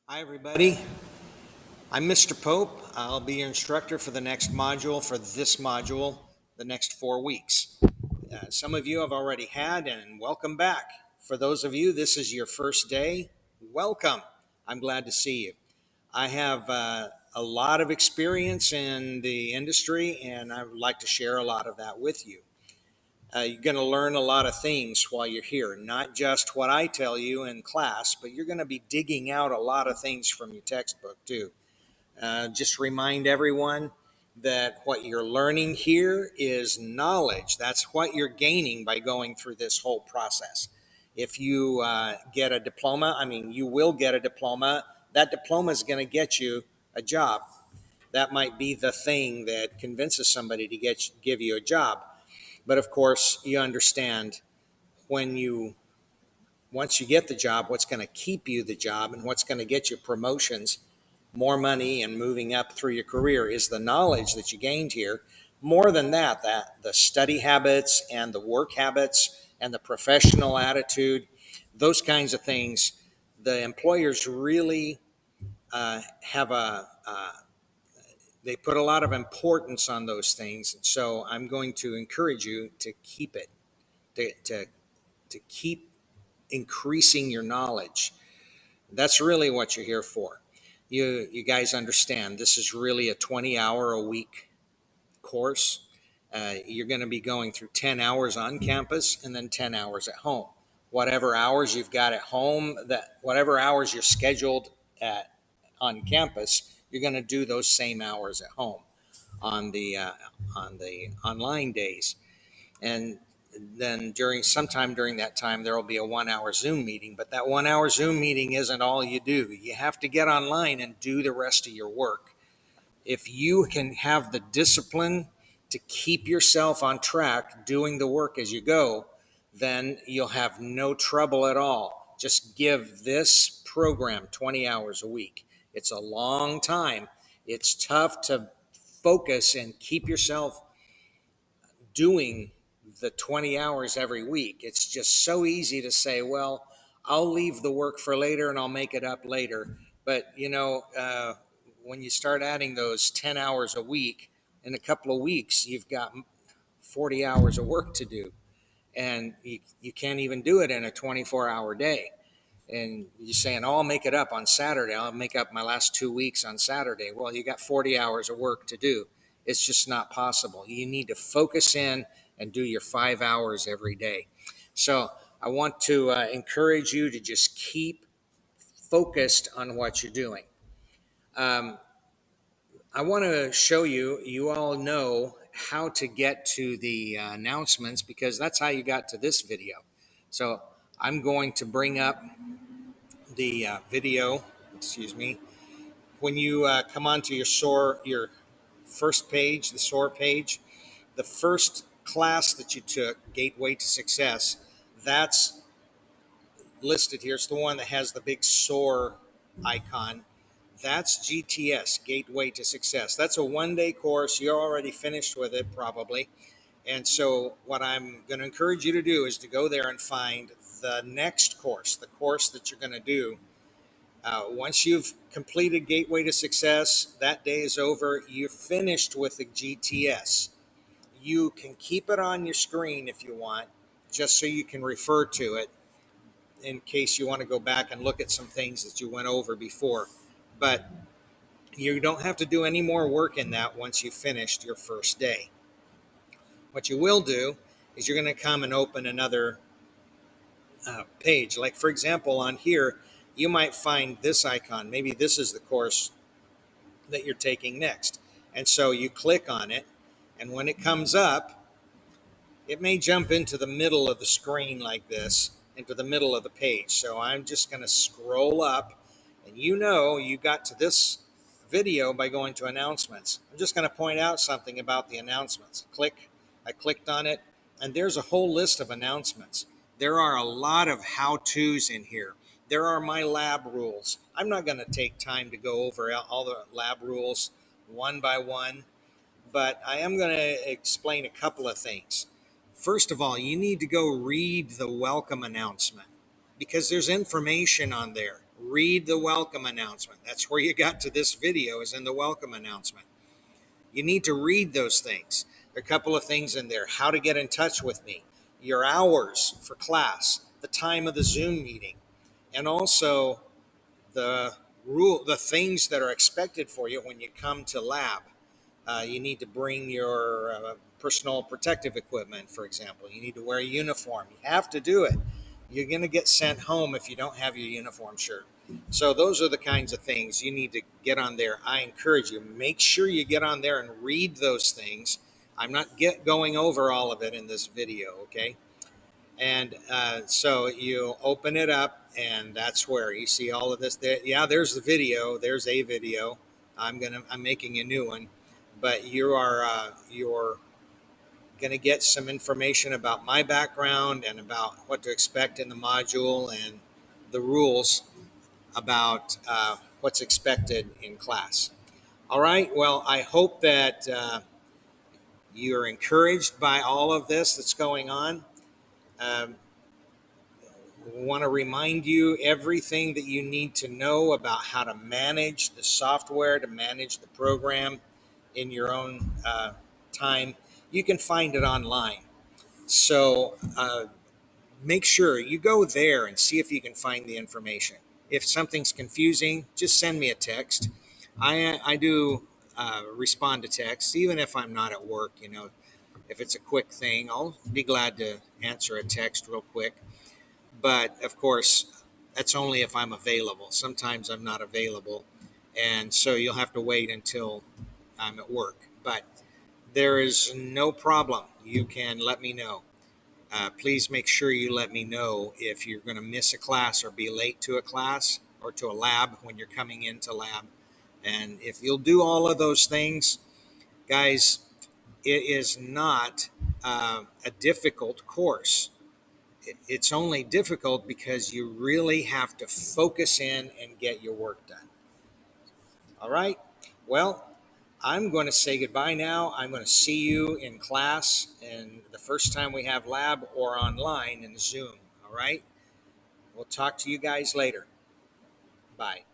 Hi, everybody. I'm Mr. Pope. I'll be your instructor for the next module, the next 4 weeks. Some of you have already had, and welcome back. For those of you, this is your first day. Welcome. I'm glad to see you. I have a lot of experience in the industry, and I would like to share a lot of that with you. You're going to learn a lot of things while you're here, not just what I tell you in class, but you're going to be digging out a lot of things from your textbook too. Just remind everyone that what you're learning here is knowledge. That's what you're gaining by going through this whole process. If you get a diploma, you will get a diploma. That diploma is going to get you a job. That might be the thing that convinces somebody to give you a job. But of course, you understand when you once you get the job, what's going to keep you the job and what's going to get you promotions, more money, and moving up through your career is the knowledge that you gained here. More than that the study habits and the work habits and the professional attitude, those kinds of things, the employers really have they put a lot of importance on those things. So I'm going to encourage you to keep it, to keep increasing your knowledge. That's really what you're here for. You guys understand this is really a 20-hour a week course. You're going to be going through 10 hours on campus and then 10 hours at home. Whatever hours you've got at home, that whatever hours you're scheduled at on campus, you're going to do those same hours at home on the online days. And then sometime during that time there will be a 1 hour Zoom meeting, but that 1 hour Zoom meeting isn't all you do. You have to get online and do the rest of your work. If you can have the discipline to keep yourself on track doing the work as you go, then you'll have no trouble at all. Just give this program 20 hours a week. It's a long time. It's tough to focus and keep yourself doing the 20 hours every week. It's just so easy to say, well, I'll leave the work for later and I'll make it up later. But, when you start adding those 10 hours a week, in a couple of weeks, you've got 40 hours of work to do. And you can't even do it in a 24-hour day. And you're saying, oh, I'll make it up on Saturday. I'll make up my last 2 weeks on Saturday. Well, you got 40 hours of work to do. It's just not possible. You need to focus in and do your 5 hours every day. So I want to encourage you to just keep focused on what you're doing. Um, I want to show you, you all know how to get to the announcements because that's how you got to this video. So I'm going to bring up the video, excuse me, when you come onto your first page, the SOAR page, the first class that you took, Gateway to Success, that's listed here. It's the one that has the big SOAR icon. That's GTS, Gateway to Success. That's a 1 day course. You're already finished with it probably. And so what I'm going to encourage you to do is to go there and find the next course, the course that you're going to do. Once you've completed Gateway to Success, that day is over. You're finished with the GTS. You can keep it on your screen if you want, just so you can refer to it in case you want to go back and look at some things that you went over before. But you don't have to do any more work in that once you've finished your first day. What you will do is you're going to come and open another page. Like, for example, on here, you might find this icon. Maybe this is the course that you're taking next. And so you click on it, and when it comes up, it may jump into the middle of the screen like this, into the middle of the page. So I'm just going to scroll up, and you got to this video by going to announcements. I'm just going to point out something about the announcements. I clicked on it, and there's a whole list of announcements. There are a lot of how-tos in here. There are my lab rules. I'm not going to take time to go over all the lab rules one by one, but I am going to explain a couple of things. First of all, you need to go read the welcome announcement because there's information on there. read the welcome announcement. That's where you got to this video, is in the welcome announcement. You need to read those things. There are a couple of things in there. How to get in touch with me, your hours for class, the time of the Zoom meeting, and also the things that are expected for you when you come to lab. You need to bring your personal protective equipment, for example. You need to wear a uniform. You have to do it. You're going to get sent home if you don't have your uniform shirt. So those are the kinds of things you need to get on there. I encourage you, make sure you get on there and read those things. I'm not going over all of it in this video, okay? And so you open it up, and that's where you see all of this. Yeah, there's the video. There's a video. I'm making a new one, but you're gonna get some information about my background and about what to expect in the module and the rules about what's expected in class. All right. Well, I hope that you're encouraged by all of this that's going on. Um, Want to remind you everything that you need to know about how to manage the software, to manage the program in your own time. You can find it online. So make sure you go there and see if you can find the information. If something's confusing, just send me a text. I do respond to texts, even if I'm not at work. If it's a quick thing, I'll be glad to answer a text real quick. But of course, that's only if I'm available. Sometimes I'm not available. And so you'll have to wait until I'm at work. But there is no problem. You can let me know. Please make sure you let me know if you're going to miss a class or be late to a class or to a lab when you're coming into lab. And if you'll do all of those things, guys, it is not a difficult course. It's only difficult because you really have to focus in and get your work done. All right. Well, I'm going to say goodbye now. I'm going to see you in class and the first time we have lab or online in Zoom. All right. We'll talk to you guys later. Bye.